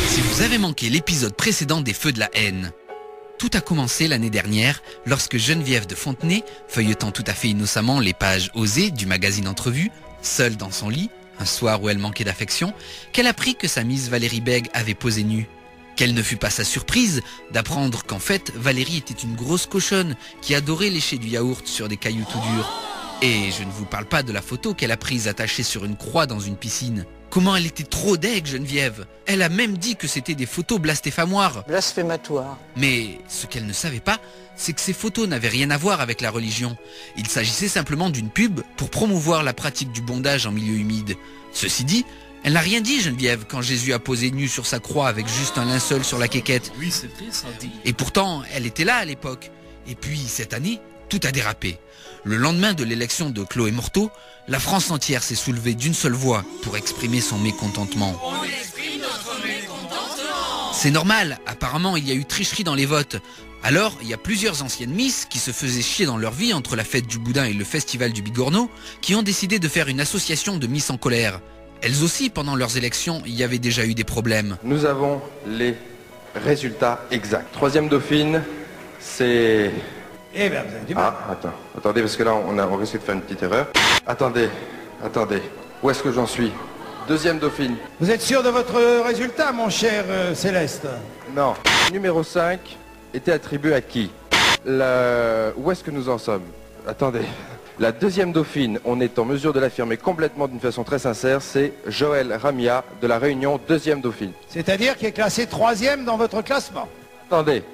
Si vous avez manqué l'épisode précédent des Feux de la haine, tout a commencé l'année dernière lorsque Geneviève de Fontenay, feuilletant tout à fait innocemment les pages osées du magazine Entrevue, seule dans son lit, un soir où elle manquait d'affection, qu'elle apprit que sa Miss Valérie Bègue avait posé nue. Quelle ne fut pas sa surprise d'apprendre qu'en fait Valérie était une grosse cochonne qui adorait lécher du yaourt sur des cailloux tout durs. Et je ne vous parle pas de la photo qu'elle a prise attachée sur une croix dans une piscine. Comment elle était trop deg, Geneviève. Elle a même dit que c'était des photos blasphématoires. Blasphématoire. Mais ce qu'elle ne savait pas, c'est que ces photos n'avaient rien à voir avec la religion. Il s'agissait simplement d'une pub pour promouvoir la pratique du bondage en milieu humide. Ceci dit, elle n'a rien dit, Geneviève, quand Jésus a posé nu sur sa croix avec juste un linceul sur la quéquette. Oui, c'est vrai, ça dit. Et pourtant, elle était là à l'époque. Et puis, cette année, tout a dérapé. Le lendemain de l'élection de Chloé Morteau, la France entière s'est soulevée d'une seule voix pour exprimer son mécontentement. On exprime notre mécontentement. C'est normal, apparemment il y a eu tricherie dans les votes. Alors, il y a plusieurs anciennes Miss qui se faisaient chier dans leur vie entre la fête du boudin et le festival du bigorneau, qui ont décidé de faire une association de Miss en colère. Elles aussi, pendant leurs élections, il y avait déjà eu des problèmes. Nous avons les résultats exacts. Troisième dauphine, c'est... Eh bien, vous avez du mal. Ah, attendez, parce que là, on risque de faire une petite erreur. Attendez. Où est-ce que j'en suis? Deuxième dauphine. Vous êtes sûr de votre résultat, mon cher Céleste? Non. Numéro 5 était attribué à qui? Où est-ce que nous en sommes? Attendez. La deuxième dauphine, on est en mesure de l'affirmer complètement d'une façon très sincère, c'est Joël Ramia de la Réunion, deuxième dauphine. C'est-à-dire qui est classé 3e dans votre classement? Attendez.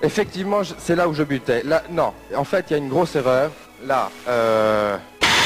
Effectivement, c'est là où je butais. Là, non. En fait, il y a une grosse erreur. Là,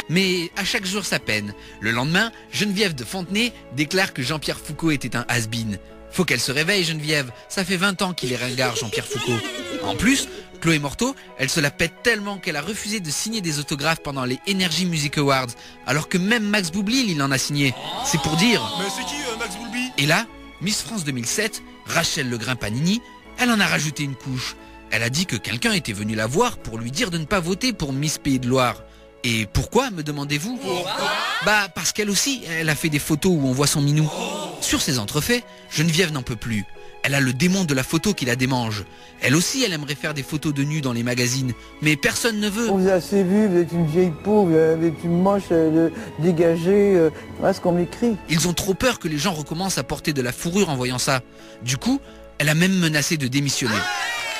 Mais à chaque jour sa peine. Le lendemain, Geneviève de Fontenay déclare que Jean-Pierre Foucault était un has-been. Faut qu'elle se réveille, Geneviève. Ça fait 20 ans qu'il est ringard, Jean-Pierre Foucault. En plus, Chloé Morteau, elle se la pète tellement qu'elle a refusé de signer des autographes pendant les Energy Music Awards, alors que même Max Boublil, il en a signé. C'est pour dire. Mais c'est qui, Max Boulby? Et là, Miss France 2007, Rachel Legrain-Panini, elle en a rajouté une couche. Elle a dit que quelqu'un était venu la voir pour lui dire de ne pas voter pour Miss Pays de Loire. Et pourquoi, me demandez-vous? Bah parce qu'elle aussi, elle a fait des photos où on voit son minou. Sur ces entrefaits, Geneviève n'en peut plus. Elle a le démon de la photo qui la démange. Elle aussi, elle aimerait faire des photos de nus dans les magazines, mais personne ne veut. On vous a assez vu, vous êtes une vieille peau, vous êtes une manche dégagée, voilà ce qu'on m'écrit. Ils ont trop peur que les gens recommencent à porter de la fourrure en voyant ça. Du coup, elle a même menacé de démissionner.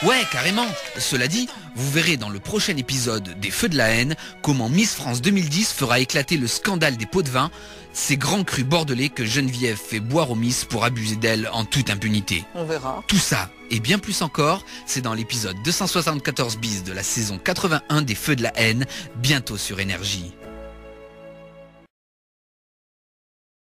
Ouais, carrément. Cela dit, vous verrez dans le prochain épisode des Feux de la haine comment Miss France 2010 fera éclater le scandale des pots de vin, ces grands crus bordelais que Geneviève fait boire aux Miss pour abuser d'elle en toute impunité. On verra. Tout ça, et bien plus encore, c'est dans l'épisode 274 bis de la saison 81 des Feux de la haine, bientôt sur Énergie.